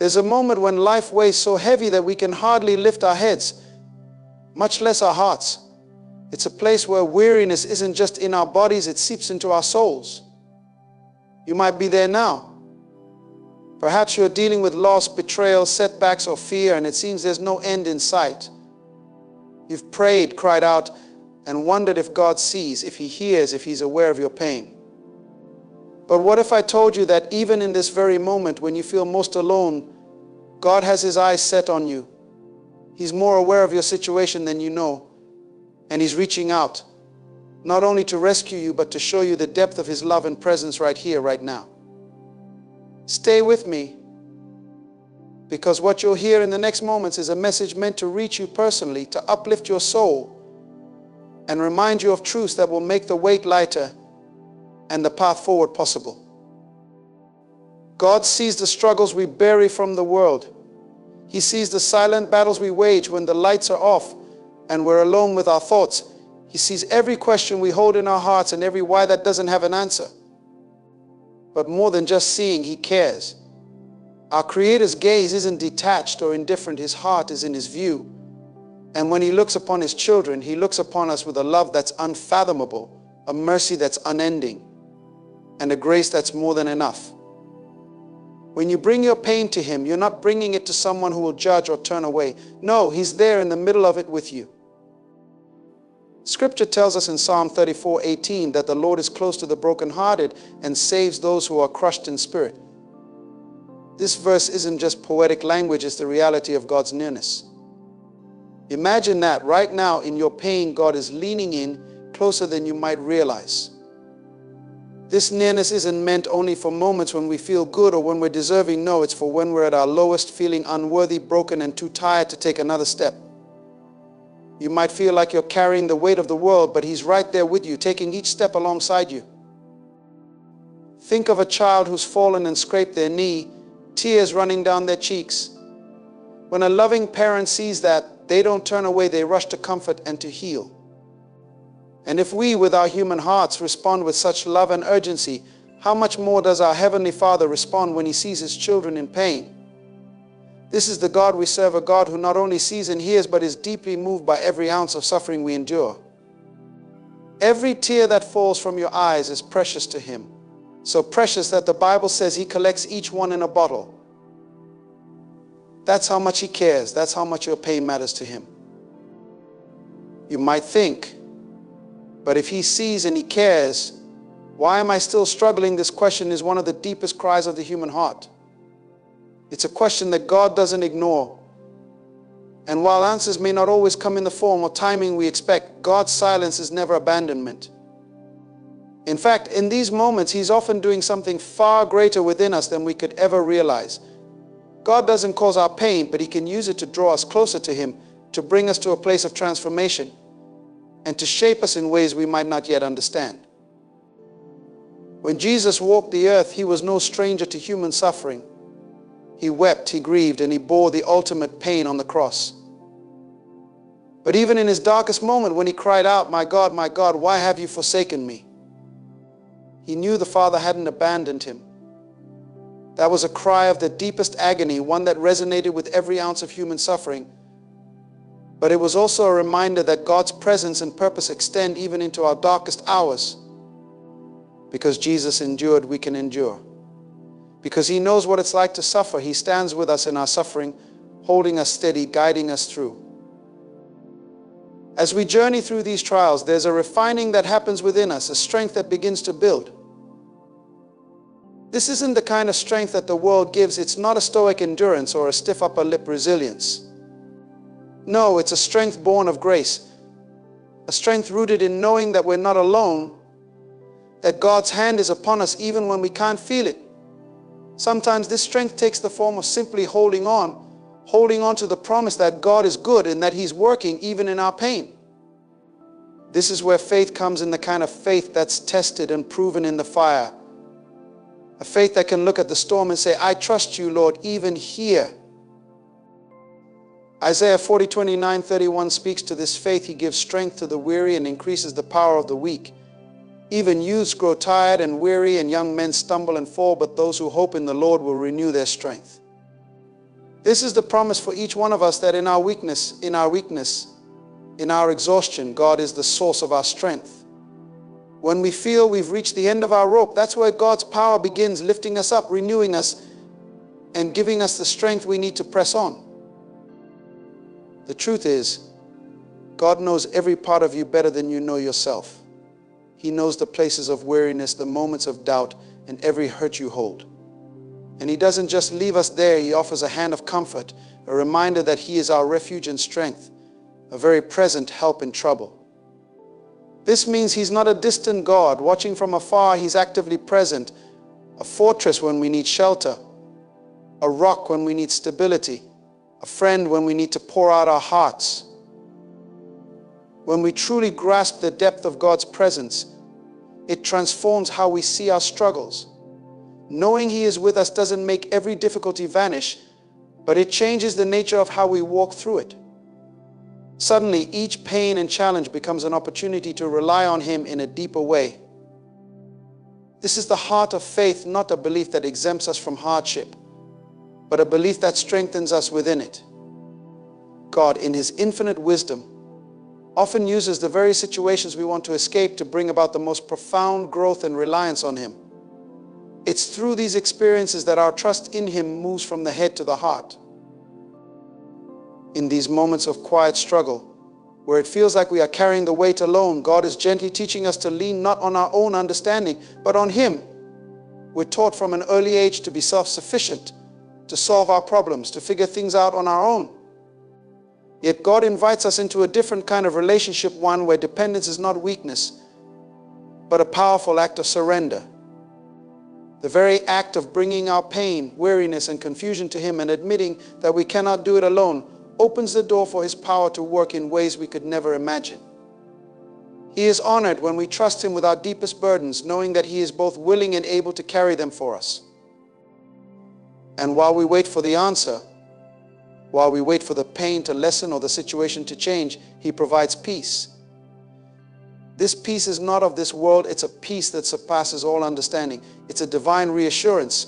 There's a moment when life weighs so heavy that we can hardly lift our heads, much less our hearts. It's a place where weariness isn't just in our bodies, it seeps into our souls. You might be there now. Perhaps you're dealing with loss, betrayal, setbacks, or fear, and it seems there's no end in sight. You've prayed, cried out, and wondered if God sees, if He hears, if He's aware of your pain. But what if I told you that even in this very moment when you feel most alone, God has His eyes set on you. He's more aware of your situation than you know, and He's reaching out, not only to rescue you, but to show you the depth of His love and presence right here, right now. Stay with me, because what you'll hear in the next moments is a message meant to reach you personally, to uplift your soul, and remind you of truths that will make the weight lighter and the path forward possible. God sees the struggles we bury from the world. He sees the silent battles we wage when the lights are off and we're alone with our thoughts. He sees every question we hold in our hearts and every why that doesn't have an answer. But more than just seeing, He cares. Our Creator's gaze isn't detached or indifferent. His heart is in His view. And when He looks upon His children, He looks upon us with a love that's unfathomable, a mercy that's unending, and a grace that's more than enough. When you bring your pain to Him, you're not bringing it to someone who will judge or turn away. No, He's there in the middle of it with you. Scripture tells us in Psalm 34:18 that the Lord is close to the brokenhearted and saves those who are crushed in spirit. This verse isn't just poetic language, it's the reality of God's nearness. Imagine that right now in your pain, God is leaning in closer than you might realize. This nearness isn't meant only for moments when we feel good or when we're deserving. No, it's for when we're at our lowest, feeling unworthy, broken, and too tired to take another step. You might feel like you're carrying the weight of the world, but He's right there with you, taking each step alongside you. Think of a child who's fallen and scraped their knee, tears running down their cheeks. When a loving parent sees that, they don't turn away, they rush to comfort and to heal. And if we, with our human hearts, respond with such love and urgency, how much more does our Heavenly Father respond when He sees His children in pain? This is the God we serve, a God who not only sees and hears, but is deeply moved by every ounce of suffering we endure. Every tear that falls from your eyes is precious to Him. So precious that the Bible says He collects each one in a bottle. That's how much He cares. That's how much your pain matters to Him. You might think, but if He sees and He cares, why am I still struggling? This question is one of the deepest cries of the human heart. It's a question that God doesn't ignore. And while answers may not always come in the form or timing we expect, God's silence is never abandonment. In fact, in these moments, He's often doing something far greater within us than we could ever realize. God doesn't cause our pain, but He can use it to draw us closer to Him, to bring us to a place of transformation, and to shape us in ways we might not yet understand. When Jesus walked the earth, He was no stranger to human suffering. He wept, He grieved, and He bore the ultimate pain on the cross. But even in His darkest moment, when He cried out, my God, why have you forsaken me?" He knew the Father hadn't abandoned Him. That was a cry of the deepest agony, one that resonated with every ounce of human suffering. But it was also a reminder that God's presence and purpose extend even into our darkest hours. Because Jesus endured, we can endure. Because He knows what it's like to suffer, He stands with us in our suffering, holding us steady, guiding us through. As we journey through these trials, there's a refining that happens within us, a strength that begins to build. This isn't the kind of strength that the world gives. It's not a stoic endurance or a stiff upper lip resilience. No, it's a strength born of grace, a strength rooted in knowing that we're not alone, that God's hand is upon us even when we can't feel it. Sometimes this strength takes the form of simply holding on to the promise that God is good and that He's working even in our pain. This is where faith comes in, the kind of faith that's tested and proven in the fire. A faith that can look at the storm and say, I trust you, Lord, even here. Isaiah 40:29-31 speaks to this faith. He gives strength to the weary and increases the power of the weak. Even youths grow tired and weary, and young men stumble and fall, but those who hope in the Lord will renew their strength. This is the promise for each one of us, that in our weakness, in our exhaustion, God is the source of our strength. When we feel we've reached the end of our rope, that's where God's power begins, lifting us up, renewing us, and giving us the strength we need to press on. The truth is, God knows every part of you better than you know yourself. He knows the places of weariness, the moments of doubt, and every hurt you hold. And He doesn't just leave us there. He offers a hand of comfort, a reminder that He is our refuge and strength, a very present help in trouble. This means He's not a distant God watching from afar. He's actively present, a fortress when we need shelter, a rock when we need stability, a friend when we need to pour out our hearts. When we truly grasp the depth of God's presence, it transforms how we see our struggles. Knowing He is with us doesn't make every difficulty vanish, but it changes the nature of how we walk through it. Suddenly, each pain and challenge becomes an opportunity to rely on Him in a deeper way. This is the heart of faith, not a belief that exempts us from hardship, but a belief that strengthens us within it. God, in His infinite wisdom, often uses the very situations we want to escape to bring about the most profound growth and reliance on Him. It's through these experiences that our trust in Him moves from the head to the heart. In these moments of quiet struggle, where it feels like we are carrying the weight alone, God is gently teaching us to lean not on our own understanding, but on Him. We're taught from an early age to be self-sufficient, to solve our problems, to figure things out on our own. Yet God invites us into a different kind of relationship, one where dependence is not weakness, but a powerful act of surrender. The very act of bringing our pain, weariness, and confusion to Him and admitting that we cannot do it alone opens the door for His power to work in ways we could never imagine. He is honored when we trust Him with our deepest burdens, knowing that He is both willing and able to carry them for us. And while we wait for the answer, while we wait for the pain to lessen or the situation to change, He provides peace. This peace is not of this world. It's a peace that surpasses all understanding. It's a divine reassurance,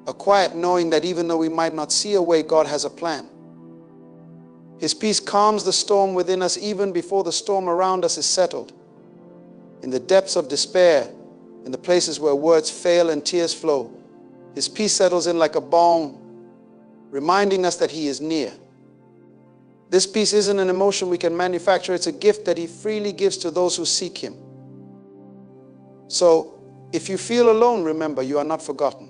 a quiet knowing that even though we might not see a way, God has a plan. His peace calms the storm within us even before the storm around us is settled. In the depths of despair, in the places where words fail and tears flow, His peace settles in like a balm, reminding us that He is near. This peace isn't an emotion we can manufacture. It's a gift that He freely gives to those who seek Him. So, if you feel alone, remember, you are not forgotten.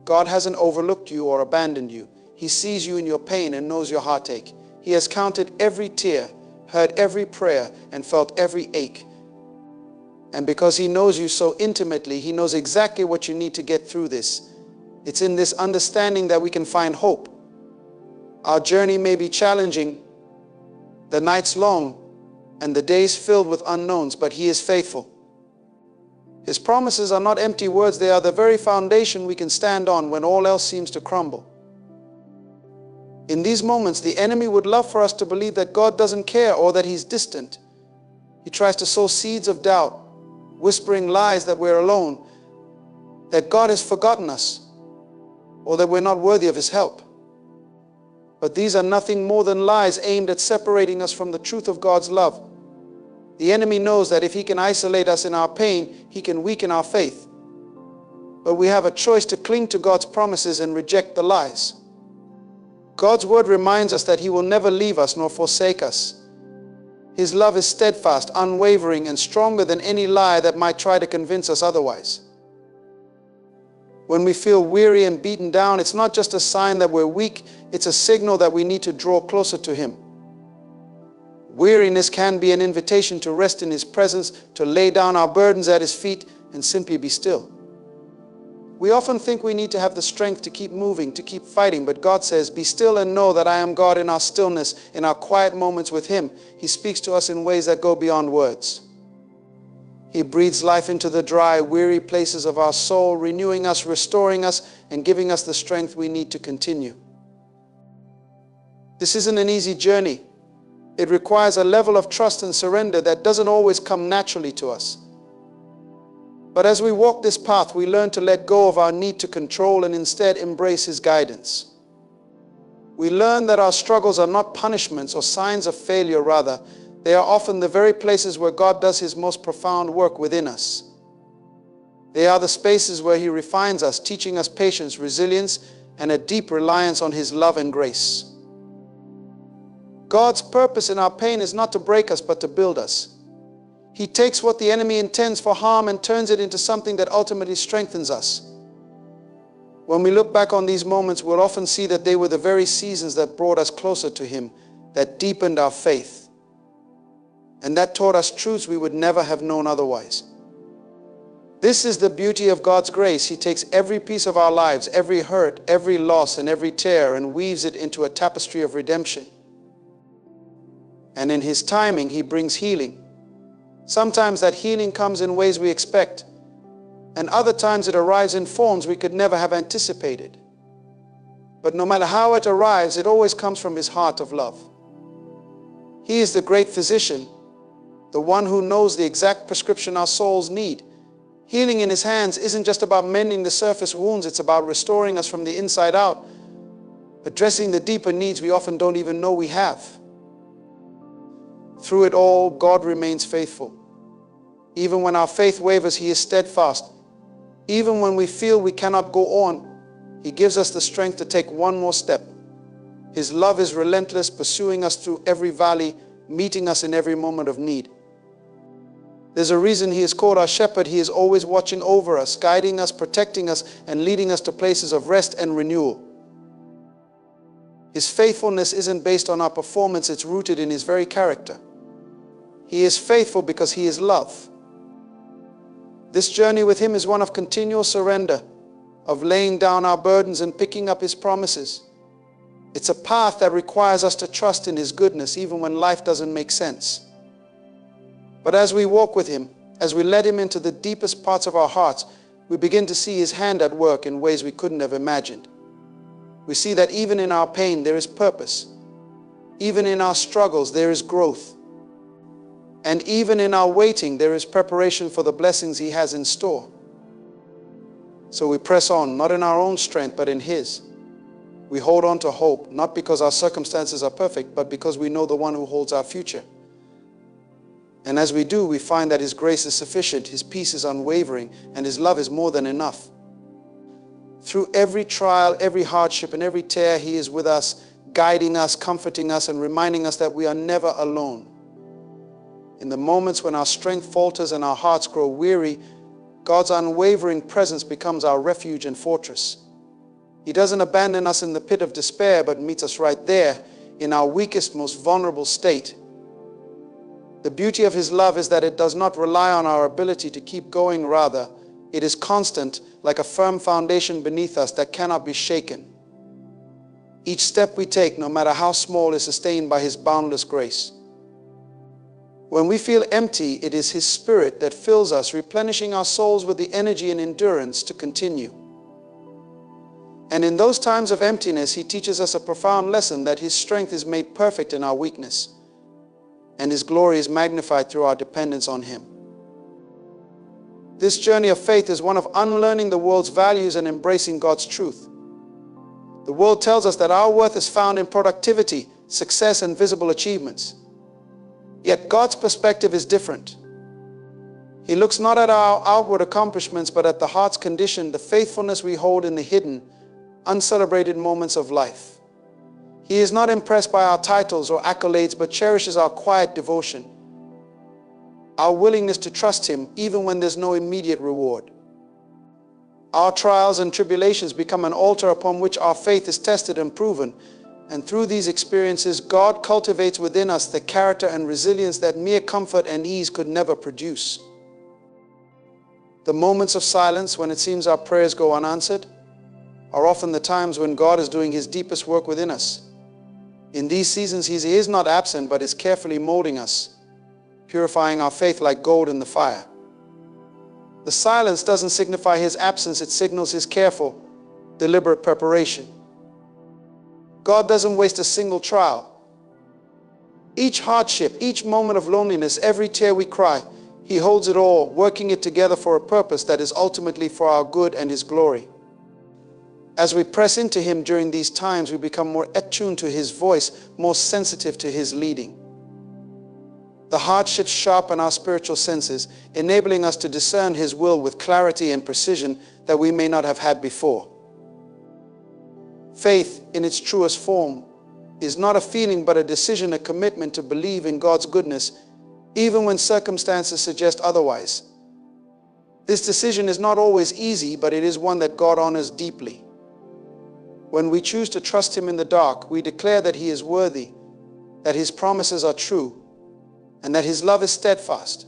God hasn't overlooked you or abandoned you. He sees you in your pain and knows your heartache. He has counted every tear, heard every prayer, and felt every ache. And because He knows you so intimately, He knows exactly what you need to get through this. It's in this understanding that we can find hope. Our journey may be challenging, the nights long, and the days filled with unknowns, but He is faithful. His promises are not empty words. They are the very foundation we can stand on when all else seems to crumble. In these moments, the enemy would love for us to believe that God doesn't care or that He's distant. He tries to sow seeds of doubt, whispering lies that we're alone, that God has forgotten us, or that we're not worthy of His help. But these are nothing more than lies aimed at separating us from the truth of God's love. The enemy knows that if he can isolate us in our pain, he can weaken our faith. But we have a choice to cling to God's promises and reject the lies. God's word reminds us that He will never leave us nor forsake us. His love is steadfast, unwavering, and stronger than any lie that might try to convince us otherwise. When we feel weary and beaten down, it's not just a sign that we're weak, it's a signal that we need to draw closer to Him. Weariness can be an invitation to rest in His presence, to lay down our burdens at His feet, and simply be still. We often think we need to have the strength to keep moving, to keep fighting, but God says, "Be still and know that I am God." In our stillness, in our quiet moments with Him, He speaks to us in ways that go beyond words. He breathes life into the dry, weary places of our soul, renewing us, restoring us, and giving us the strength we need to continue. This isn't an easy journey. It requires a level of trust and surrender that doesn't always come naturally to us. But as we walk this path, we learn to let go of our need to control and instead embrace His guidance. We learn that our struggles are not punishments or signs of failure. Rather, they are often the very places where God does His most profound work within us. They are the spaces where He refines us, teaching us patience, resilience, and a deep reliance on His love and grace. God's purpose in our pain is not to break us, but to build us. He takes what the enemy intends for harm and turns it into something that ultimately strengthens us. When we look back on these moments, we'll often see that they were the very seasons that brought us closer to Him, that deepened our faith, and that taught us truths we would never have known otherwise. This is the beauty of God's grace. He takes every piece of our lives, every hurt, every loss, and every tear, and weaves it into a tapestry of redemption. And in His timing, He brings healing. Sometimes that healing comes in ways we expect, and other times it arrives in forms we could never have anticipated. But no matter how it arrives, it always comes from His heart of love. He is the great physician, the one who knows the exact prescription our souls need. Healing in His hands isn't just about mending the surface wounds, it's about restoring us from the inside out, addressing the deeper needs we often don't even know we have. Through it all, God remains faithful. Even when our faith wavers, He is steadfast. Even when we feel we cannot go on, He gives us the strength to take one more step. His love is relentless, pursuing us through every valley, meeting us in every moment of need. There's a reason He is called our shepherd. He is always watching over us, guiding us, protecting us, and leading us to places of rest and renewal. His faithfulness isn't based on our performance, it's rooted in His very character. He is faithful because He is love. This journey with Him is one of continual surrender, of laying down our burdens and picking up His promises. It's a path that requires us to trust in His goodness even when life doesn't make sense. But as we walk with Him, as we let Him into the deepest parts of our hearts, we begin to see His hand at work in ways we couldn't have imagined. We see that even in our pain there is purpose. Even in our struggles there is growth. And even in our waiting there is preparation for the blessings He has in store. So we press on, not in our own strength, but in His. We hold on to hope, not because our circumstances are perfect, but because we know the one who holds our future. And as we do, we find that His grace is sufficient, His peace is unwavering, and His love is more than enough. Through every trial, every hardship, and every tear, He is with us, guiding us, comforting us, and reminding us that we are never alone. In the moments when our strength falters and our hearts grow weary, God's unwavering presence becomes our refuge and fortress. He doesn't abandon us in the pit of despair, but meets us right there in our weakest, most vulnerable state. The beauty of His love is that it does not rely on our ability to keep going. Rather, it is constant, like a firm foundation beneath us that cannot be shaken. Each step we take, no matter how small, is sustained by His boundless grace. When we feel empty, it is His Spirit that fills us, replenishing our souls with the energy and endurance to continue. And in those times of emptiness, He teaches us a profound lesson that His strength is made perfect in our weakness, and His glory is magnified through our dependence on Him. This journey of faith is one of unlearning the world's values and embracing God's truth. The world tells us that our worth is found in productivity, success, and visible achievements. Yet God's perspective is different. He looks not at our outward accomplishments, but at the heart's condition, the faithfulness we hold in the hidden, uncelebrated moments of life. He is not impressed by our titles or accolades, but cherishes our quiet devotion, our willingness to trust Him even when there's no immediate reward. Our trials and tribulations become an altar upon which our faith is tested and proven, and through these experiences, God cultivates within us the character and resilience that mere comfort and ease could never produce. The moments of silence, when it seems our prayers go unanswered, are often the times when God is doing His deepest work within us. In these seasons, He is not absent, but is carefully molding us, purifying our faith like gold in the fire. The silence doesn't signify His absence, it signals His careful, deliberate preparation. God doesn't waste a single trial. Each hardship, each moment of loneliness, every tear we cry, He holds it all, working it together for a purpose that is ultimately for our good and His glory. As we press into Him during these times, we become more attuned to His voice, more sensitive to His leading. The hardships sharpen our spiritual senses, enabling us to discern His will with clarity and precision that we may not have had before. Faith, in its truest form, is not a feeling but a decision, a commitment to believe in God's goodness, even when circumstances suggest otherwise. This decision is not always easy, but it is one that God honors deeply. When we choose to trust Him in the dark, we declare that He is worthy, that His promises are true, and that His love is steadfast.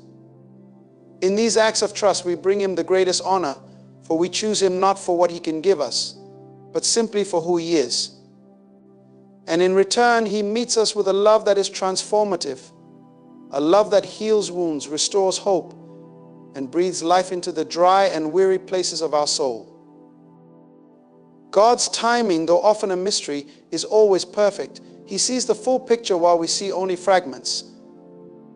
In these acts of trust, we bring Him the greatest honor, for we choose Him not for what He can give us, but simply for who He is. And in return, He meets us with a love that is transformative, a love that heals wounds, restores hope, and breathes life into the dry and weary places of our soul. God's timing, though often a mystery, is always perfect. He sees the full picture while we see only fragments.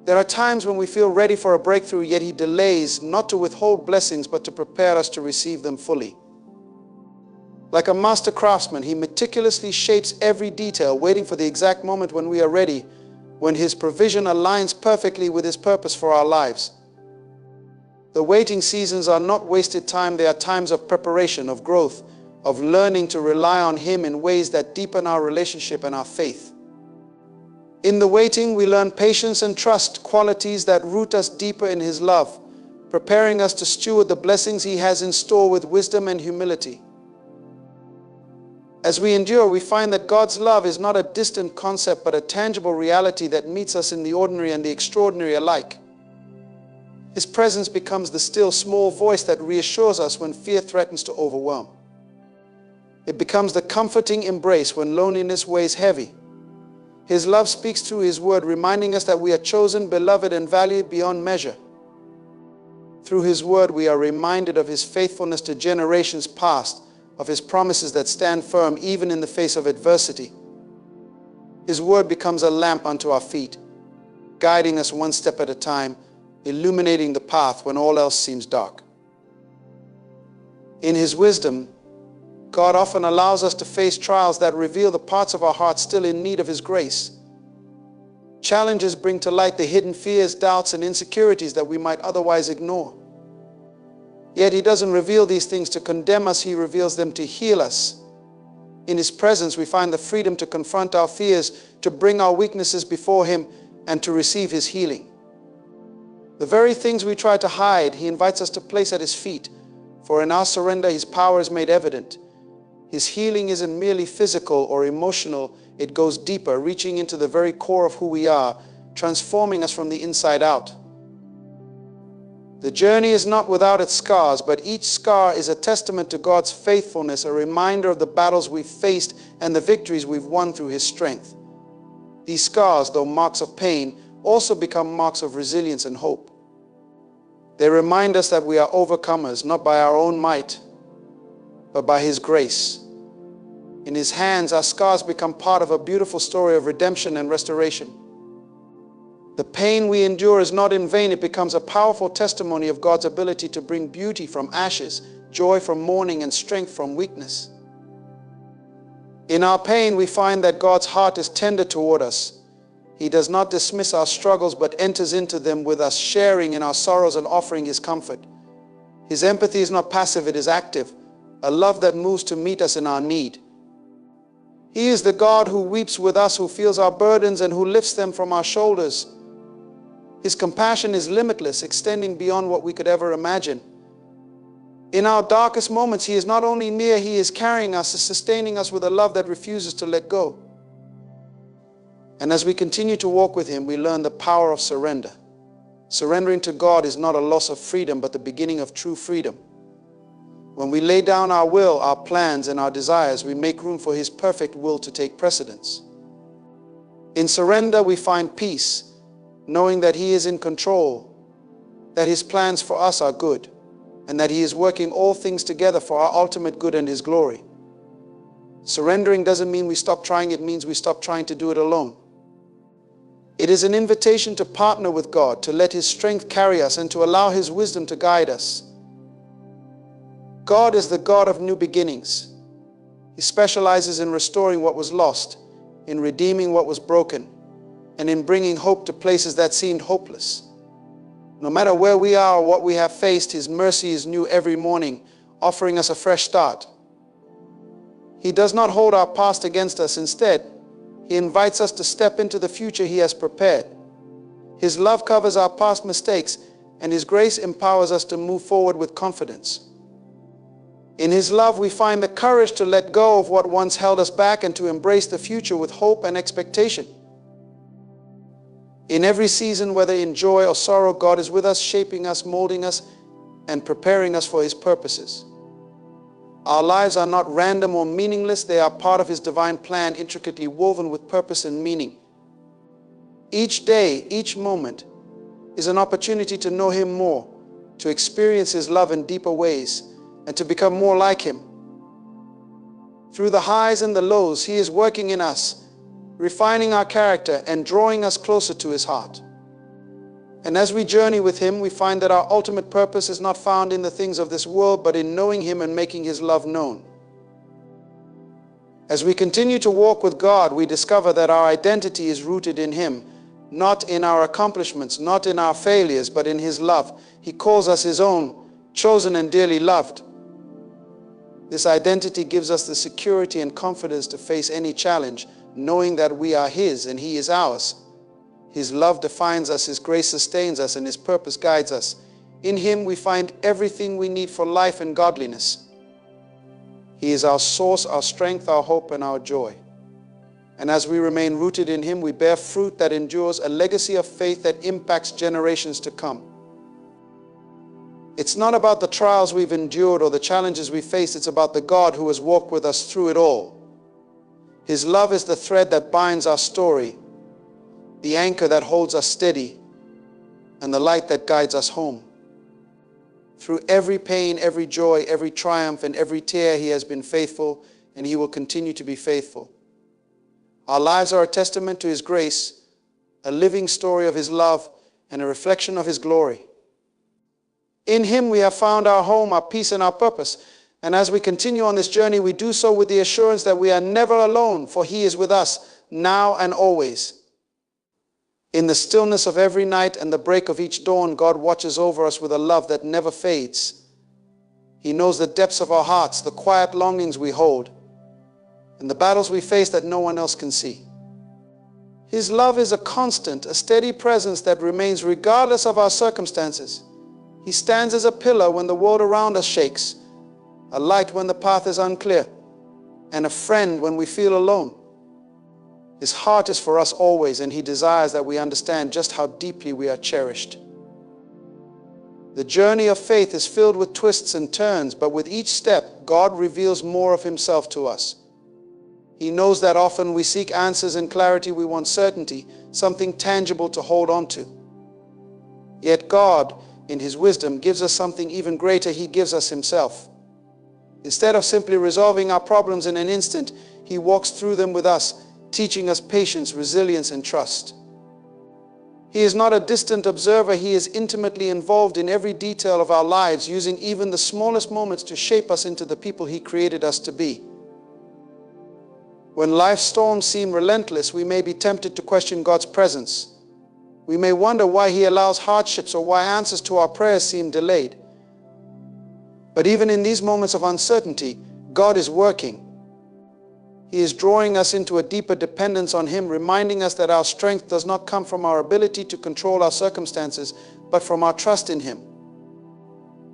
There are times when we feel ready for a breakthrough, yet He delays, not to withhold blessings, but to prepare us to receive them fully. Like a master craftsman, He meticulously shapes every detail, waiting for the exact moment when we are ready, when His provision aligns perfectly with His purpose for our lives. The waiting seasons are not wasted time. They are times of preparation, of growth, of learning to rely on Him in ways that deepen our relationship and our faith. In the waiting, we learn patience and trust, qualities that root us deeper in His love, preparing us to steward the blessings He has in store with wisdom and humility. As we endure, we find that God's love is not a distant concept, but a tangible reality that meets us in the ordinary and the extraordinary alike. His presence becomes the still small voice that reassures us when fear threatens to overwhelm. It becomes the comforting embrace when loneliness weighs heavy. His love speaks through His word, reminding us that we are chosen, beloved, and valued beyond measure. Through His word, we are reminded of His faithfulness to generations past, of His promises that stand firm even in the face of adversity. His word becomes a lamp unto our feet, guiding us one step at a time, illuminating the path when all else seems dark. In His wisdom, God often allows us to face trials that reveal the parts of our hearts still in need of His grace. Challenges bring to light the hidden fears, doubts, and insecurities that we might otherwise ignore. Yet He doesn't reveal these things to condemn us. He reveals them to heal us. In His presence, we find the freedom to confront our fears, to bring our weaknesses before Him, and to receive His healing. The very things we try to hide, He invites us to place at His feet, for in our surrender, His power is made evident. His healing isn't merely physical or emotional. It goes deeper, reaching into the very core of who we are, transforming us from the inside out. The journey is not without its scars, but each scar is a testament to God's faithfulness, a reminder of the battles we've faced and the victories we've won through His strength. These scars, though marks of pain, also become marks of resilience and hope. They remind us that we are overcomers, not by our own might, but by His grace. In His hands, our scars become part of a beautiful story of redemption and restoration. The pain we endure is not in vain. It becomes a powerful testimony of God's ability to bring beauty from ashes, joy from mourning, and strength from weakness. In our pain, we find that God's heart is tender toward us. He does not dismiss our struggles, but enters into them with us, sharing in our sorrows and offering His comfort. His empathy is not passive, it is active, a love that moves to meet us in our need. He is the God who weeps with us, who feels our burdens, and who lifts them from our shoulders. His compassion is limitless, extending beyond what we could ever imagine. In our darkest moments, He is not only near, He is carrying us, sustaining us with a love that refuses to let go. And as we continue to walk with Him, we learn the power of surrender. Surrendering to God is not a loss of freedom, but the beginning of true freedom. When we lay down our will, our plans, and our desires, we make room for His perfect will to take precedence. In surrender, we find peace, knowing that He is in control, that His plans for us are good, and that He is working all things together for our ultimate good and His glory. Surrendering doesn't mean we stop trying, it means we stop trying to do it alone. It is an invitation to partner with God, to let His strength carry us, and to allow His wisdom to guide us. God is the God of new beginnings. He specializes in restoring what was lost, in redeeming what was broken, and in bringing hope to places that seemed hopeless. No matter where we are or what we have faced, His mercy is new every morning, offering us a fresh start. He does not hold our past against us. Instead, He invites us to step into the future He has prepared. His love covers our past mistakes, and His grace empowers us to move forward with confidence. In His love, we find the courage to let go of what once held us back and to embrace the future with hope and expectation. In every season, whether in joy or sorrow, God is with us, shaping us, molding us, and preparing us for His purposes. Our lives are not random or meaningless. They are part of His divine plan, intricately woven with purpose and meaning. Each day, each moment is an opportunity to know Him more, to experience His love in deeper ways, and to become more like Him. Through the highs and the lows, He is working in us, refining our character and drawing us closer to His heart. And as we journey with Him, we find that our ultimate purpose is not found in the things of this world, but in knowing Him and making His love known. As we continue to walk with God, we discover that our identity is rooted in Him, not in our accomplishments, not in our failures, but in His love. He calls us His own, chosen and dearly loved. This identity gives us the security and confidence to face any challenge, knowing that we are His and He is ours. His love defines us, His grace sustains us, and His purpose guides us. In Him we find everything we need for life and godliness. He is our source, our strength, our hope, and our joy. And as we remain rooted in Him, we bear fruit that endures, a legacy of faith that impacts generations to come. It's not about the trials we've endured or the challenges we faced. It's about the God who has walked with us through it all. His love is the thread that binds our story, the anchor that holds us steady, and the light that guides us home. Through every pain, every joy, every triumph, and every tear, He has been faithful, and He will continue to be faithful. Our lives are a testament to His grace, a living story of His love, and a reflection of His glory. In Him we have found our home, our peace, and our purpose. And as we continue on this journey, we do so with the assurance that we are never alone, for He is with us now and always. In the stillness of every night and the break of each dawn, God watches over us with a love that never fades. He knows the depths of our hearts, the quiet longings we hold, and the battles we face that no one else can see. His love is a constant, a steady presence that remains regardless of our circumstances. He stands as a pillar when the world around us shakes, a light when the path is unclear, and a friend when we feel alone. His heart is for us always, and He desires that we understand just how deeply we are cherished. The journey of faith is filled with twists and turns, but with each step, God reveals more of Himself to us. He knows that often we seek answers and clarity, we want certainty, something tangible to hold on to. Yet God, in His wisdom, gives us something even greater. He gives us Himself. Instead of simply resolving our problems in an instant, He walks through them with us, teaching us patience, resilience, and trust. He is not a distant observer. He is intimately involved in every detail of our lives, using even the smallest moments to shape us into the people He created us to be. When life's storms seem relentless, we may be tempted to question God's presence. We may wonder why He allows hardships or why answers to our prayers seem delayed. But even in these moments of uncertainty, God is working. He is drawing us into a deeper dependence on Him, reminding us that our strength does not come from our ability to control our circumstances, but from our trust in Him.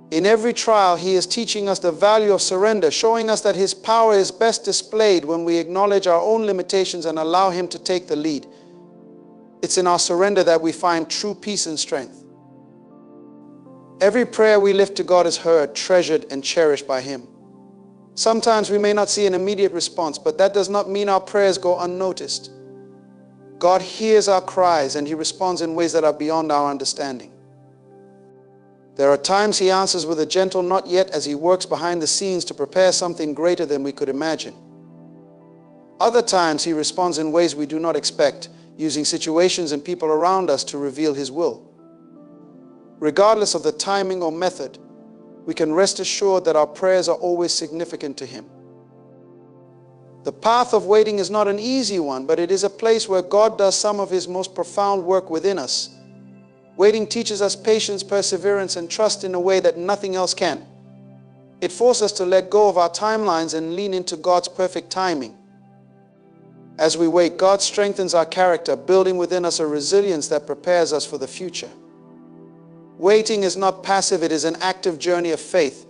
In every trial, He is teaching us the value of surrender, showing us that His power is best displayed when we acknowledge our own limitations and allow Him to take the lead. It's in our surrender that we find true peace and strength. Every prayer we lift to God is heard, treasured, and cherished by Him. Sometimes we may not see an immediate response, but that does not mean our prayers go unnoticed. God hears our cries, and He responds in ways that are beyond our understanding. There are times He answers with a gentle "not yet" as He works behind the scenes to prepare something greater than we could imagine. Other times He responds in ways we do not expect, using situations and people around us to reveal His will. Regardless of the timing or method, we can rest assured that our prayers are always significant to Him. The path of waiting is not an easy one, but it is a place where God does some of His most profound work within us. Waiting teaches us patience, perseverance, and trust in a way that nothing else can. It forces us to let go of our timelines and lean into God's perfect timing. As we wait, God strengthens our character, building within us a resilience that prepares us for the future. Waiting is not passive, it is an active journey of faith.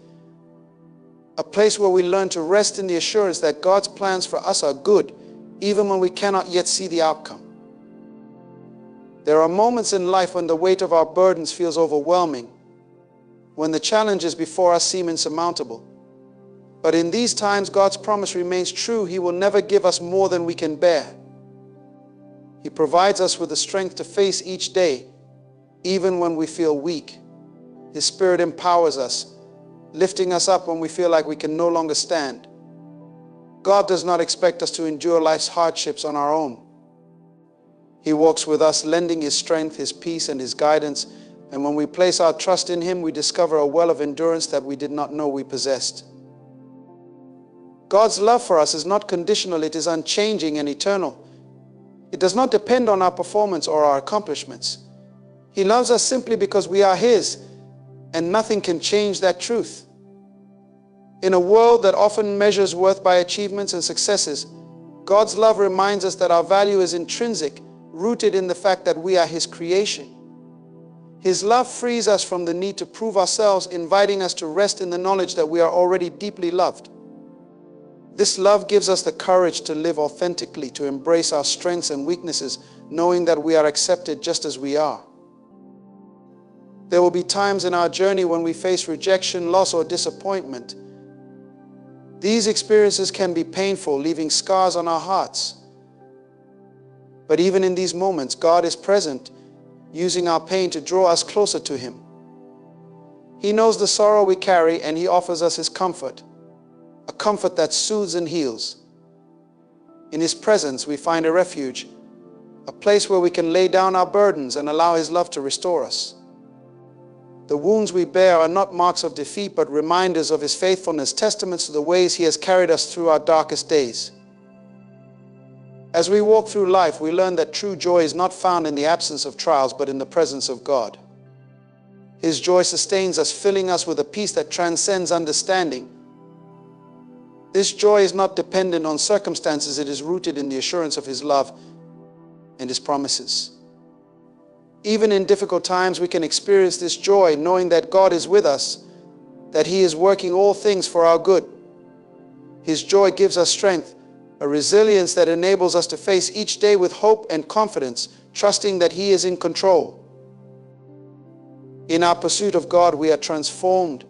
A place where we learn to rest in the assurance that God's plans for us are good, even when we cannot yet see the outcome. There are moments in life when the weight of our burdens feels overwhelming, when the challenges before us seem insurmountable. But in these times, God's promise remains true. He will never give us more than we can bear. He provides us with the strength to face each day, even when we feel weak. His Spirit empowers us, lifting us up when we feel like we can no longer stand. God does not expect us to endure life's hardships on our own. He walks with us, lending His strength, His peace, and His guidance. And when we place our trust in Him, we discover a well of endurance that we did not know we possessed. God's love for us is not conditional, it is unchanging and eternal. It does not depend on our performance or our accomplishments. He loves us simply because we are His, and nothing can change that truth. In a world that often measures worth by achievements and successes, God's love reminds us that our value is intrinsic, rooted in the fact that we are His creation. His love frees us from the need to prove ourselves, inviting us to rest in the knowledge that we are already deeply loved. This love gives us the courage to live authentically, to embrace our strengths and weaknesses, knowing that we are accepted just as we are. There will be times in our journey when we face rejection, loss, or disappointment. These experiences can be painful, leaving scars on our hearts. But even in these moments, God is present, using our pain to draw us closer to Him. He knows the sorrow we carry, and He offers us His comfort, a comfort that soothes and heals. In His presence, we find a refuge, a place where we can lay down our burdens and allow His love to restore us. The wounds we bear are not marks of defeat, but reminders of His faithfulness, testaments to the ways He has carried us through our darkest days. As we walk through life, we learn that true joy is not found in the absence of trials, but in the presence of God. His joy sustains us, filling us with a peace that transcends understanding. This joy is not dependent on circumstances, it is rooted in the assurance of His love and His promises. Even in difficult times, we can experience this joy, knowing that God is with us, that He is working all things for our good. His joy gives us strength, a resilience that enables us to face each day with hope and confidence, trusting that He is in control. In our pursuit of God, we are transformed.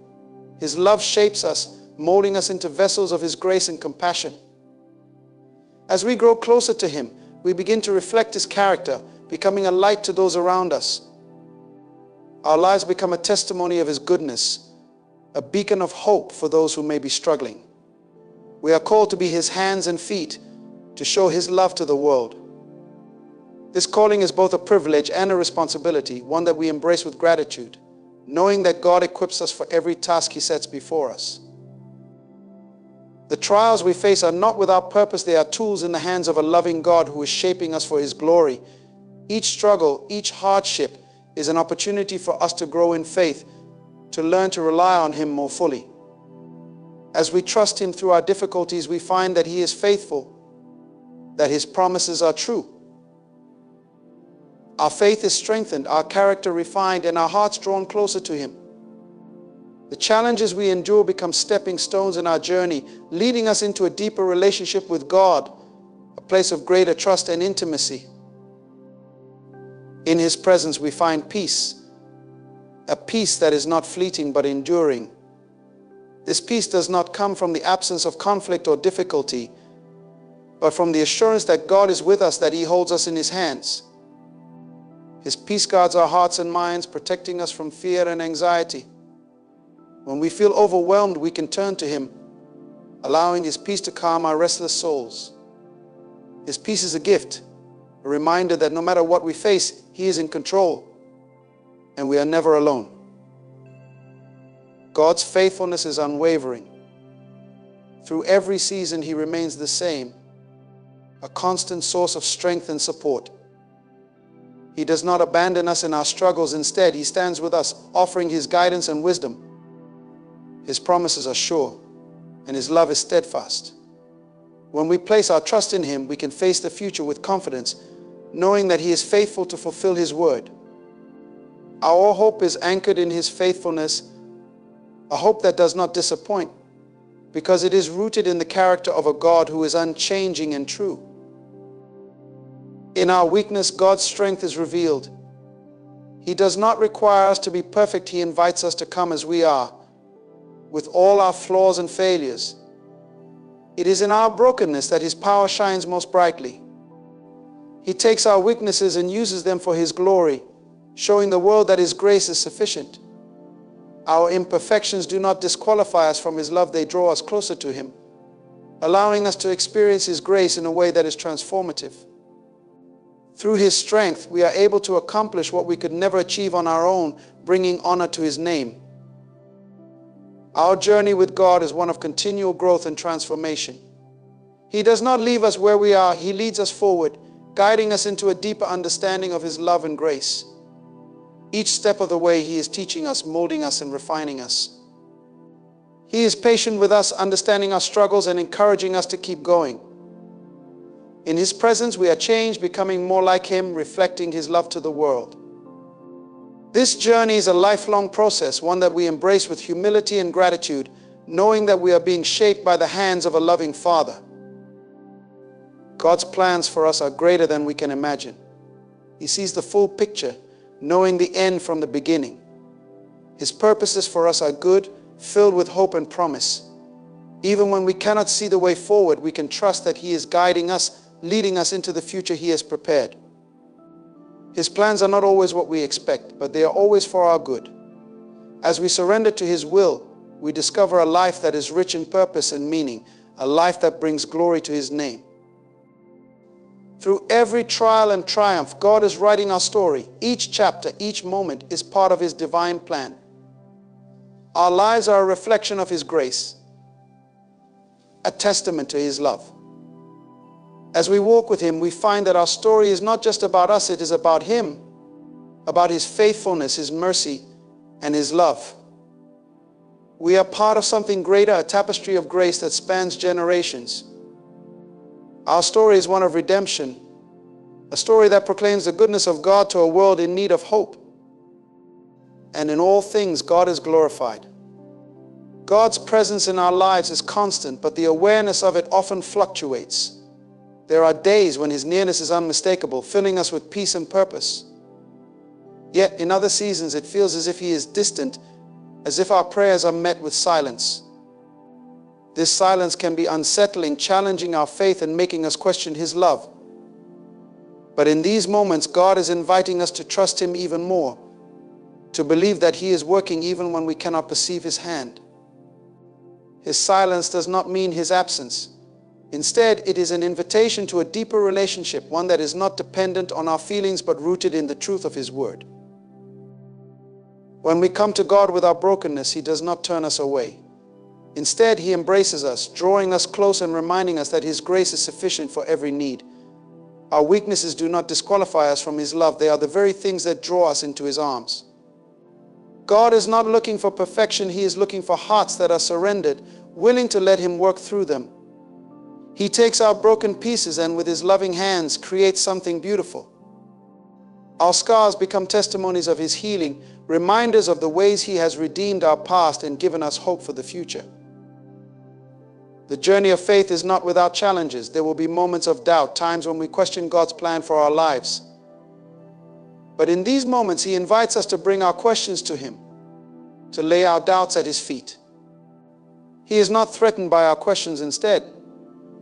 His love shapes us, molding us into vessels of His grace and compassion. As we grow closer to Him, we begin to reflect His character, becoming a light to those around us. Our lives become a testimony of His goodness, a beacon of hope for those who may be struggling. We are called to be His hands and feet, to show His love to the world. This calling is both a privilege and a responsibility, one that we embrace with gratitude, knowing that God equips us for every task He sets before us. The trials we face are not without purpose. They are tools in the hands of a loving God who is shaping us for His glory. Each struggle, each hardship is an opportunity for us to grow in faith, to learn to rely on Him more fully. As we trust Him through our difficulties, we find that He is faithful, that His promises are true. Our faith is strengthened, our character refined, and our hearts drawn closer to Him. The challenges we endure become stepping stones in our journey, leading us into a deeper relationship with God, a place of greater trust and intimacy. In His presence we find peace, a peace that is not fleeting but enduring. This peace does not come from the absence of conflict or difficulty, but from the assurance that God is with us, that He holds us in His hands. His peace guards our hearts and minds, protecting us from fear and anxiety. When we feel overwhelmed, we can turn to Him, allowing His peace to calm our restless souls. His peace is a gift, a reminder that no matter what we face, He is in control, and we are never alone. God's faithfulness is unwavering. Through every season, he remains the same, a constant source of strength and support. He does not abandon us in our struggles. Instead, he stands with us, offering his guidance and wisdom. His promises are sure, and his love is steadfast. When we place our trust in him, we can face the future with confidence, knowing that he is faithful to fulfill his word. Our hope is anchored in his faithfulness, a hope that does not disappoint, because it is rooted in the character of a God who is unchanging and true. In our weakness, God's strength is revealed. He does not require us to be perfect. He invites us to come as we are, with all our flaws and failures. It is in our brokenness that his power shines most brightly. He takes our weaknesses and uses them for his glory, showing the world that his grace is sufficient. Our imperfections do not disqualify us from his love. They draw us closer to him, allowing us to experience his grace in a way that is transformative. Through his strength, we are able to accomplish what we could never achieve on our own, bringing honor to his name. Our journey with God is one of continual growth and transformation. He does not leave us where we are. He leads us forward, guiding us into a deeper understanding of his love and grace. Each step of the way, he is teaching us, molding us, and refining us. He is patient with us, understanding our struggles and encouraging us to keep going. In his presence, we are changed, becoming more like him, reflecting his love to the world. This journey is a lifelong process, one that we embrace with humility and gratitude, knowing that we are being shaped by the hands of a loving Father. God's plans for us are greater than we can imagine. He sees the full picture, knowing the end from the beginning. His purposes for us are good, filled with hope and promise. Even when we cannot see the way forward, we can trust that he is guiding us, leading us into the future he has prepared. His plans are not always what we expect, but they are always for our good. As we surrender to his will, we discover a life that is rich in purpose and meaning, a life that brings glory to his name. Through every trial and triumph, God is writing our story. Each chapter, each moment is part of his divine plan. Our lives are a reflection of his grace, a testament to his love. As we walk with him, we find that our story is not just about us, it is about him, about his faithfulness, his mercy, and his love. We are part of something greater, a tapestry of grace that spans generations. Our story is one of redemption, a story that proclaims the goodness of God to a world in need of hope. And in all things, God is glorified. God's presence in our lives is constant, but the awareness of it often fluctuates. There are days when his nearness is unmistakable, filling us with peace and purpose. Yet in other seasons, it feels as if he is distant, as if our prayers are met with silence. This silence can be unsettling, challenging our faith and making us question his love. But in these moments, God is inviting us to trust him even more, to believe that he is working even when we cannot perceive his hand. His silence does not mean his absence. Instead, it is an invitation to a deeper relationship, one that is not dependent on our feelings but rooted in the truth of his word. When we come to God with our brokenness, he does not turn us away. Instead, he embraces us, drawing us close and reminding us that his grace is sufficient for every need. Our weaknesses do not disqualify us from his love. They are the very things that draw us into his arms. God is not looking for perfection. He is looking for hearts that are surrendered, willing to let him work through them. He takes our broken pieces and with his loving hands creates something beautiful. Our scars become testimonies of his healing, reminders of the ways he has redeemed our past and given us hope for the future. The journey of faith is not without challenges. There will be moments of doubt, times when we question God's plan for our lives. But in these moments, he invites us to bring our questions to him, to lay our doubts at his feet. He is not threatened by our questions. Instead,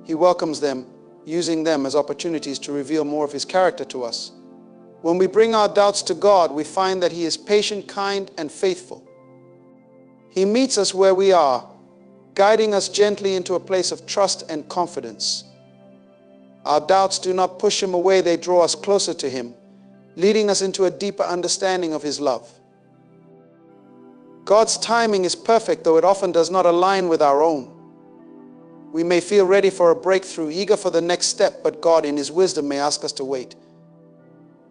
he welcomes them, using them as opportunities to reveal more of his character to us. When we bring our doubts to God, we find that he is patient, kind, and faithful. He meets us where we are, guiding us gently into a place of trust and confidence. Our doubts do not push him away, they draw us closer to him, leading us into a deeper understanding of his love. God's timing is perfect, though it often does not align with our own. We may feel ready for a breakthrough, eager for the next step, but God in His wisdom may ask us to wait.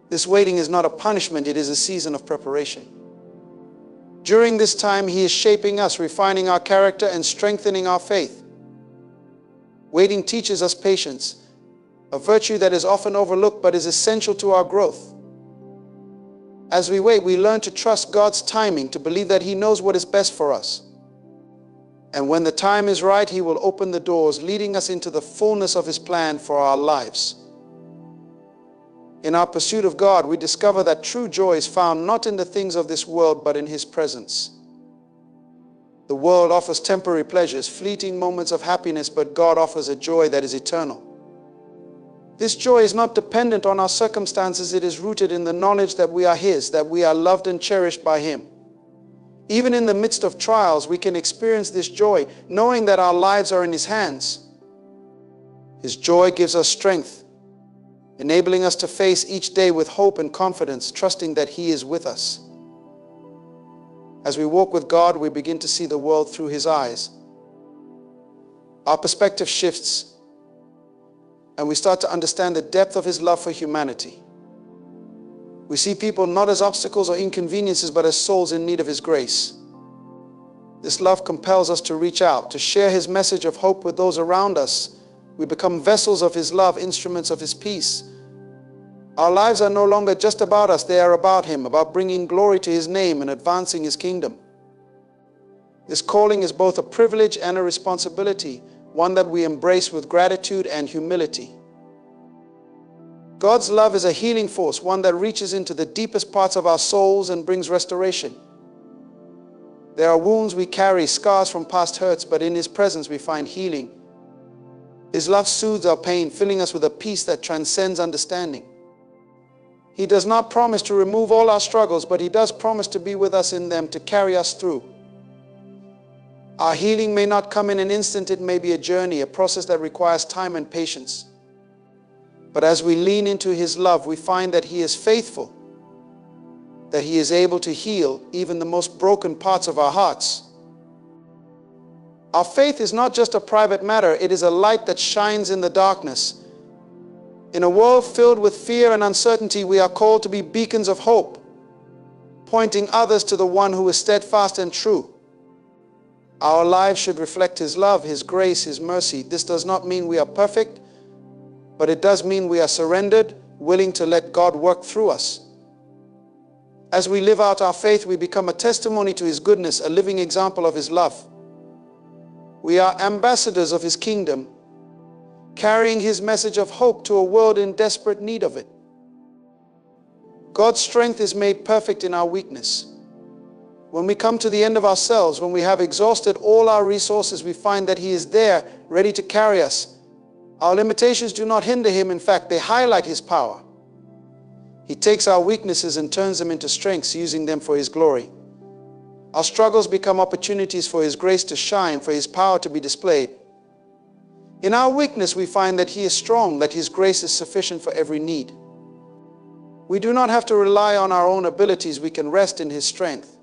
This waiting is not a punishment, it is a season of preparation. During this time, He is shaping us, refining our character, and strengthening our faith. Waiting teaches us patience, a virtue that is often overlooked but is essential to our growth. As we wait, we learn to trust God's timing, to believe that He knows what is best for us. And when the time is right, He will open the doors, leading us into the fullness of His plan for our lives. In our pursuit of God, we discover that true joy is found not in the things of this world, but in His presence. The world offers temporary pleasures, fleeting moments of happiness, but God offers a joy that is eternal. This joy is not dependent on our circumstances. It is rooted in the knowledge that we are His, that we are loved and cherished by Him. Even in the midst of trials, we can experience this joy, knowing that our lives are in His hands. His joy gives us strength, enabling us to face each day with hope and confidence, trusting that He is with us. As we walk with God, we begin to see the world through His eyes. Our perspective shifts, and we start to understand the depth of His love for humanity. We see people not as obstacles or inconveniences, but as souls in need of His grace. This love compels us to reach out, to share His message of hope with those around us. We become vessels of His love, instruments of His peace. Our lives are no longer just about us, they are about Him, about bringing glory to His name and advancing His kingdom. This calling is both a privilege and a responsibility, one that we embrace with gratitude and humility. God's love is a healing force, one that reaches into the deepest parts of our souls and brings restoration. There are wounds we carry, scars from past hurts, but in His presence we find healing. His love soothes our pain, filling us with a peace that transcends understanding. He does not promise to remove all our struggles, but He does promise to be with us in them, to carry us through. Our healing may not come in an instant. It may be a journey, a process that requires time and patience. But as we lean into His love, we find that He is faithful, that He is able to heal even the most broken parts of our hearts. Our faith is not just a private matter, it is a light that shines in the darkness. In a world filled with fear and uncertainty, we are called to be beacons of hope, pointing others to the one who is steadfast and true. Our lives should reflect His love, His grace, His mercy. This does not mean we are perfect, but it does mean we are surrendered, willing to let God work through us. As we live out our faith, we become a testimony to His goodness, a living example of His love. We are ambassadors of His kingdom, carrying His message of hope to a world in desperate need of it. God's strength is made perfect in our weakness. When we come to the end of ourselves, when we have exhausted all our resources, we find that He is there, ready to carry us. Our limitations do not hinder Him. In fact, they highlight His power. He takes our weaknesses and turns them into strengths, using them for His glory. Our struggles become opportunities for His grace to shine, for His power to be displayed. In our weakness, we find that He is strong, that His grace is sufficient for every need. We do not have to rely on our own abilities. We can rest in His strength,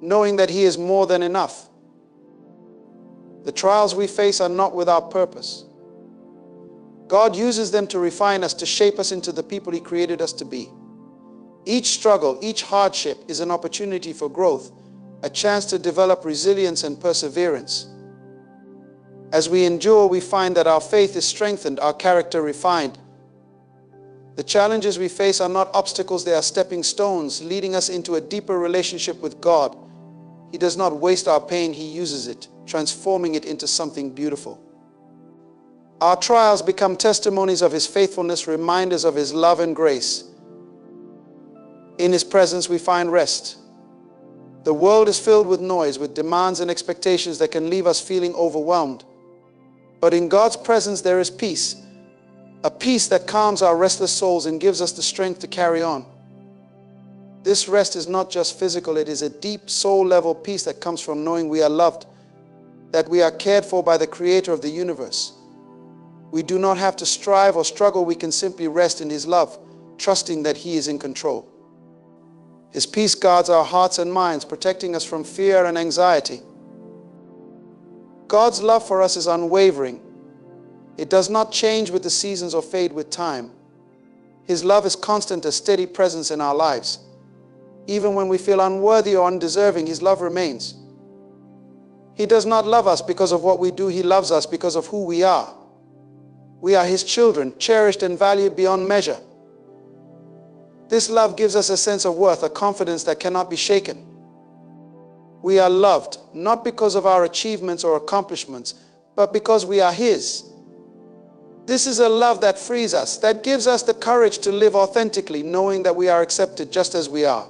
knowing that He is more than enough. The trials we face are not without purpose. God uses them to refine us, to shape us into the people He created us to be. Each struggle, each hardship is an opportunity for growth, a chance to develop resilience and perseverance. As we endure, we find that our faith is strengthened, our character refined. The challenges we face are not obstacles, they are stepping stones, leading us into a deeper relationship with God. He does not waste our pain, He uses it, transforming it into something beautiful. Our trials become testimonies of His faithfulness, reminders of His love and grace. In His presence we find rest. The world is filled with noise, with demands and expectations that can leave us feeling overwhelmed. But in God's presence there is peace, a peace that calms our restless souls and gives us the strength to carry on. This rest is not just physical, it is a deep soul-level peace that comes from knowing we are loved, that we are cared for by the Creator of the universe. We do not have to strive or struggle, we can simply rest in His love, trusting that He is in control. His peace guards our hearts and minds, protecting us from fear and anxiety. God's love for us is unwavering, It does not change with the seasons or fade with time. His love is constant, a steady presence in our lives. Even when we feel unworthy or undeserving, His love remains. He does not love us because of what we do. He loves us because of who we are. We are His children, cherished and valued beyond measure. This love gives us a sense of worth, a confidence that cannot be shaken. We are loved, not because of our achievements or accomplishments, but because we are His. This is a love that frees us, that gives us the courage to live authentically, knowing that we are accepted just as we are.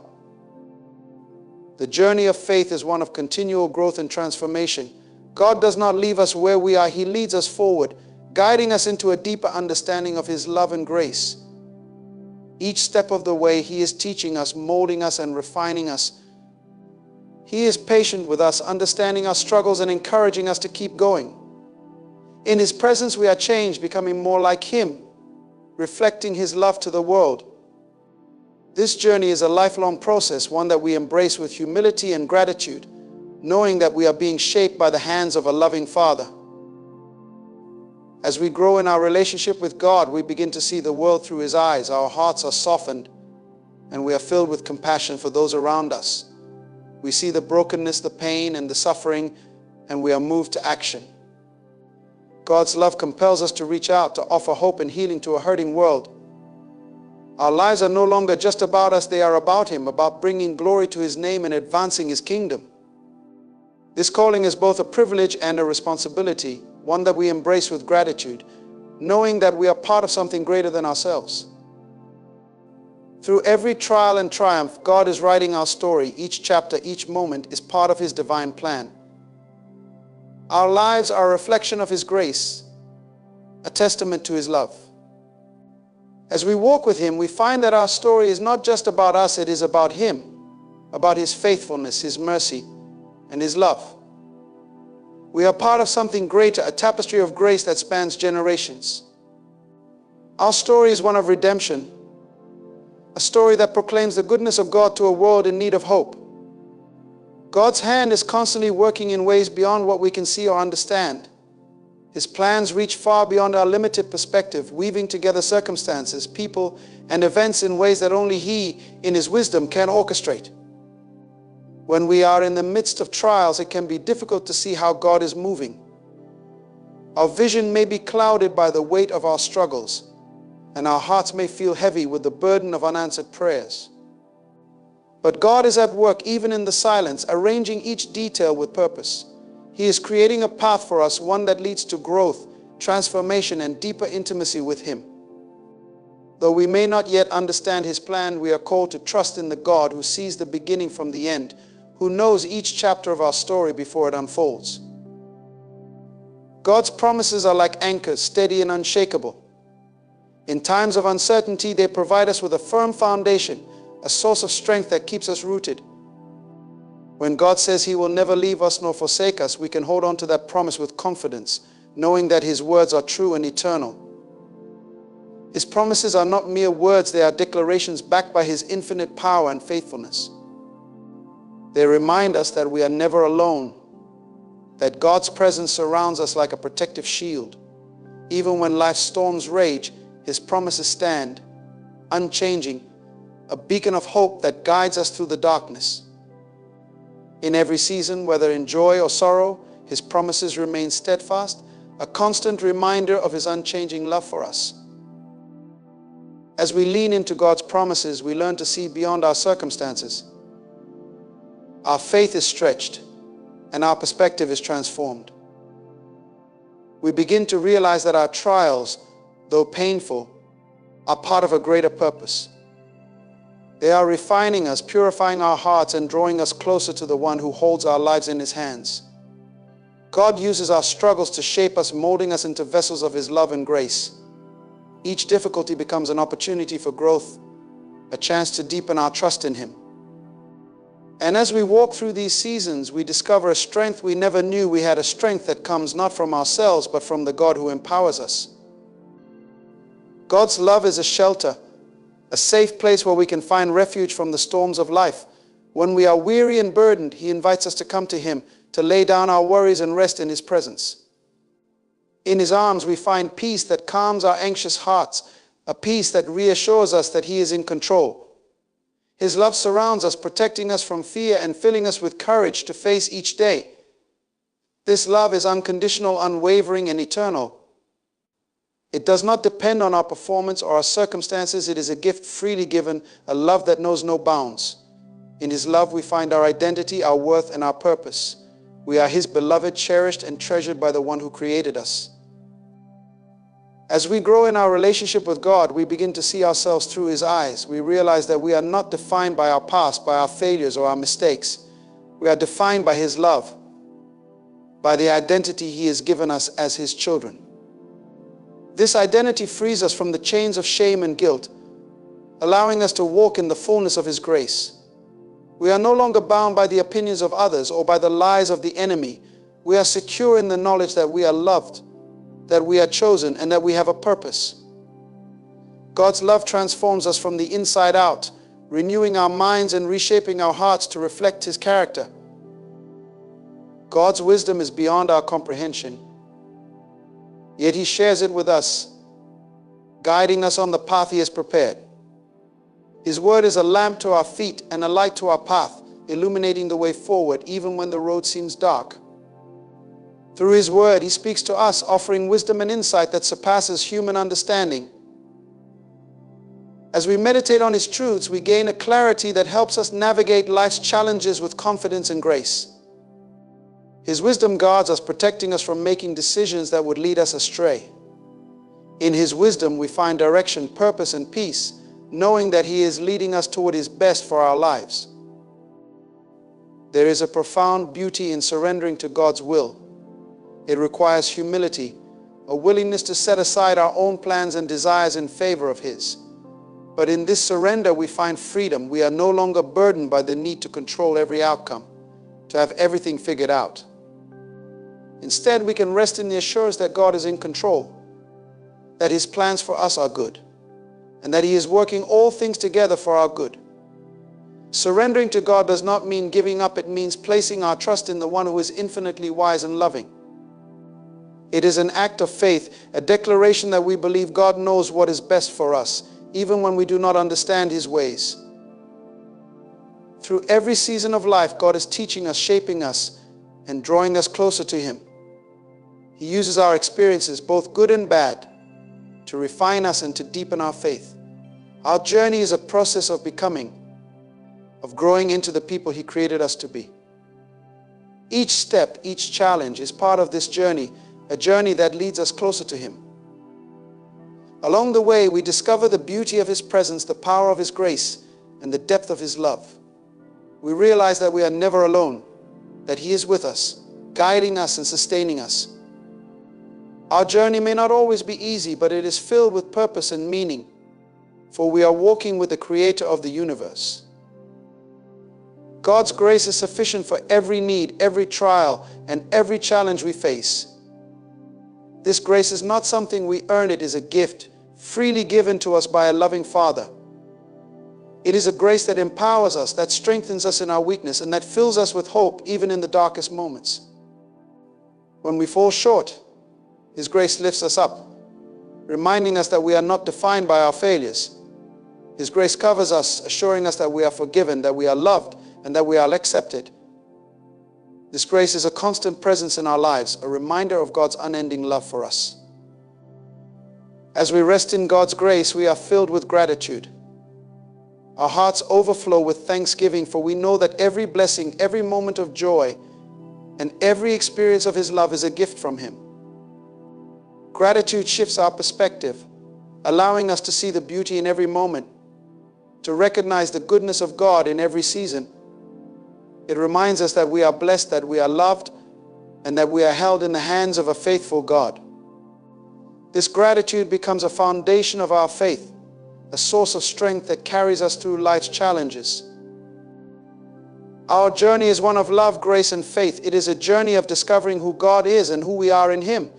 The journey of faith is one of continual growth and transformation. God does not leave us where we are. He leads us forward, guiding us into a deeper understanding of His love and grace. Each step of the way, He is teaching us, molding us, and refining us. He is patient with us, understanding our struggles and encouraging us to keep going. In His presence, we are changed, becoming more like Him, reflecting His love to the world. This journey is a lifelong process, one that we embrace with humility and gratitude, knowing that we are being shaped by the hands of a loving Father. As we grow in our relationship with God, we begin to see the world through His eyes. Our hearts are softened, and we are filled with compassion for those around us. We see the brokenness, the pain, and the suffering, and we are moved to action. God's love compels us to reach out, to offer hope and healing to a hurting world. Our lives are no longer just about us, they are about Him, about bringing glory to His name and advancing His kingdom. This calling is both a privilege and a responsibility, one that we embrace with gratitude, knowing that we are part of something greater than ourselves. Through every trial and triumph, God is writing our story. Each chapter, each moment is part of His divine plan. Our lives are a reflection of His grace, a testament to His love. As we walk with Him, we find that our story is not just about us, it is about Him, about His faithfulness, His mercy, and His love. We are part of something greater, a tapestry of grace that spans generations. Our story is one of redemption, a story that proclaims the goodness of God to a world in need of hope. God's hand is constantly working in ways beyond what we can see or understand. His plans reach far beyond our limited perspective, weaving together circumstances, people, and events in ways that only He, in His wisdom, can orchestrate. When we are in the midst of trials, it can be difficult to see how God is moving. Our vision may be clouded by the weight of our struggles, and our hearts may feel heavy with the burden of unanswered prayers. But God is at work even in the silence, arranging each detail with purpose. He is creating a path for us, one that leads to growth, transformation, and deeper intimacy with Him. Though we may not yet understand His plan, we are called to trust in the God who sees the beginning from the end, who knows each chapter of our story before it unfolds. God's promises are like anchors, steady and unshakable. In times of uncertainty, they provide us with a firm foundation, a source of strength that keeps us rooted. When God says He will never leave us nor forsake us, we can hold on to that promise with confidence, knowing that His words are true and eternal. His promises are not mere words, they are declarations backed by His infinite power and faithfulness. They remind us that we are never alone, that God's presence surrounds us like a protective shield. Even when life's storms rage, His promises stand, unchanging, a beacon of hope that guides us through the darkness. In every season, whether in joy or sorrow, His promises remain steadfast, a constant reminder of His unchanging love for us. As we lean into God's promises, we learn to see beyond our circumstances. Our faith is stretched, and our perspective is transformed. We begin to realize that our trials, though painful, are part of a greater purpose. They are refining us, purifying our hearts, and drawing us closer to the One who holds our lives in His hands. God uses our struggles to shape us, molding us into vessels of His love and grace. Each difficulty becomes an opportunity for growth, a chance to deepen our trust in Him. And as we walk through these seasons, we discover a strength we never knew we had, a strength that comes not from ourselves, but from the God who empowers us. God's love is a shelter, a safe place where we can find refuge from the storms of life. When we are weary and burdened, He invites us to come to Him, to lay down our worries and rest in His presence. In His arms we find peace that calms our anxious hearts, a peace that reassures us that He is in control. His love surrounds us, protecting us from fear and filling us with courage to face each day. This love is unconditional, unwavering, and eternal. It does not depend on our performance or our circumstances. It is a gift freely given, a love that knows no bounds. In His love we find our identity, our worth, and our purpose. We are His beloved, cherished, and treasured by the one who created us. As we grow in our relationship with God, we begin to see ourselves through His eyes. We realize that we are not defined by our past, by our failures, or our mistakes. We are defined by His love, by the identity He has given us as His children. This identity frees us from the chains of shame and guilt, allowing us to walk in the fullness of His grace. We are no longer bound by the opinions of others or by the lies of the enemy. We are secure in the knowledge that we are loved, that we are chosen, and that we have a purpose. God's love transforms us from the inside out, renewing our minds and reshaping our hearts to reflect His character. God's wisdom is beyond our comprehension, yet He shares it with us, guiding us on the path He has prepared. His word is a lamp to our feet and a light to our path, illuminating the way forward even when the road seems dark. Through His word, He speaks to us, offering wisdom and insight that surpasses human understanding. As we meditate on His truths, we gain a clarity that helps us navigate life's challenges with confidence and grace. His wisdom guards us, protecting us from making decisions that would lead us astray. In His wisdom, we find direction, purpose, and peace, knowing that He is leading us toward His best for our lives. There is a profound beauty in surrendering to God's will. It requires humility, a willingness to set aside our own plans and desires in favor of His. But in this surrender, we find freedom. We are no longer burdened by the need to control every outcome, to have everything figured out. Instead, we can rest in the assurance that God is in control, that His plans for us are good, and that He is working all things together for our good. Surrendering to God does not mean giving up. It means placing our trust in the one who is infinitely wise and loving. It is an act of faith, a declaration that we believe God knows what is best for us, even when we do not understand His ways. Through every season of life, God is teaching us, shaping us, and drawing us closer to Him. He uses our experiences, both good and bad, to refine us and to deepen our faith. Our journey is a process of becoming, of growing into the people He created us to be. Each step, each challenge is part of this journey, a journey that leads us closer to Him. Along the way, we discover the beauty of His presence, the power of His grace, and the depth of His love. We realize that we are never alone, that He is with us, guiding us and sustaining us. Our journey may not always be easy, but it is filled with purpose and meaning, for we are walking with the Creator of the universe. God's grace is sufficient for every need, every trial, and every challenge we face. This grace is not something we earn. It is a gift freely given to us by a loving Father. It is a grace that empowers us, that strengthens us in our weakness, and that fills us with hope even in the darkest moments. When we fall short, His grace lifts us up, reminding us that we are not defined by our failures. His grace covers us, assuring us that we are forgiven, that we are loved, and that we are accepted. This grace is a constant presence in our lives, a reminder of God's unending love for us. As we rest in God's grace, we are filled with gratitude. Our hearts overflow with thanksgiving, for we know that every blessing, every moment of joy, and every experience of His love is a gift from Him. Gratitude shifts our perspective, allowing us to see the beauty in every moment, to recognize the goodness of God in every season. It reminds us that we are blessed, that we are loved, and that we are held in the hands of a faithful God. This gratitude becomes a foundation of our faith, a source of strength that carries us through life's challenges. Our journey is one of love, grace, and faith. It is a journey of discovering who God is and who we are in Him.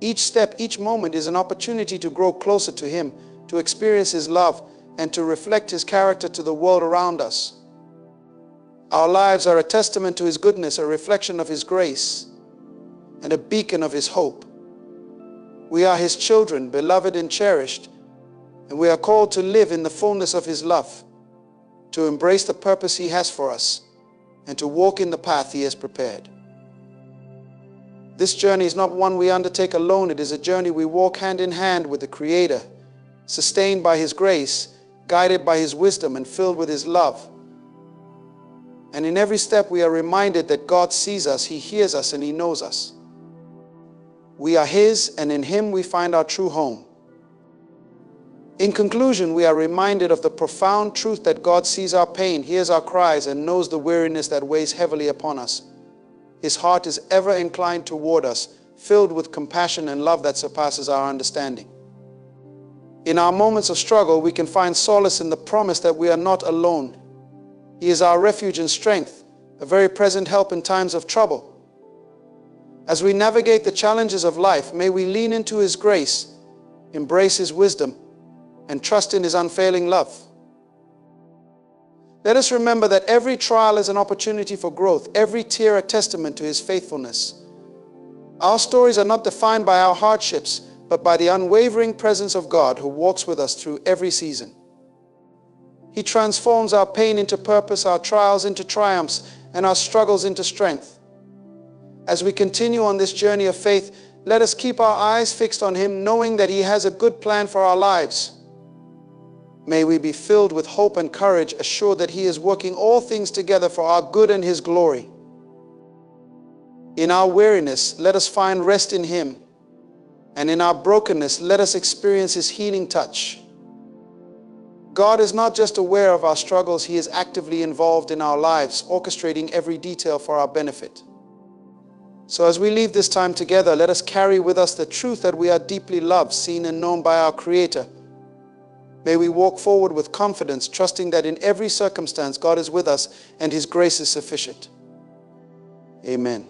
Each step, each moment is an opportunity to grow closer to Him, to experience His love, and to reflect His character to the world around us. Our lives are a testament to His goodness, a reflection of His grace, and a beacon of His hope. We are His children, beloved and cherished, and we are called to live in the fullness of His love, to embrace the purpose He has for us, and to walk in the path He has prepared. This journey is not one we undertake alone. It is a journey we walk hand in hand with the Creator, sustained by His grace, guided by His wisdom, and filled with His love. And in every step we are reminded that God sees us, He hears us, and He knows us. We are His, and in Him we find our true home. In conclusion, we are reminded of the profound truth that God sees our pain, hears our cries, and knows the weariness that weighs heavily upon us. His heart is ever inclined toward us, filled with compassion and love that surpasses our understanding. In our moments of struggle, we can find solace in the promise that we are not alone. He is our refuge and strength, a very present help in times of trouble. As we navigate the challenges of life, may we lean into His grace, embrace His wisdom, and trust in His unfailing love. Let us remember that every trial is an opportunity for growth, every tear a testament to His faithfulness. Our stories are not defined by our hardships, but by the unwavering presence of God who walks with us through every season. He transforms our pain into purpose, our trials into triumphs, and our struggles into strength. As we continue on this journey of faith, let us keep our eyes fixed on Him, knowing that He has a good plan for our lives. May we be filled with hope and courage, assured that He is working all things together for our good and His glory. In our weariness, let us find rest in Him, and in our brokenness, let us experience His healing touch. God is not just aware of our struggles, He is actively involved in our lives, orchestrating every detail for our benefit. So as we leave this time together, let us carry with us the truth that we are deeply loved, seen and known by our Creator. May we walk forward with confidence, trusting that in every circumstance God is with us and His grace is sufficient. Amen.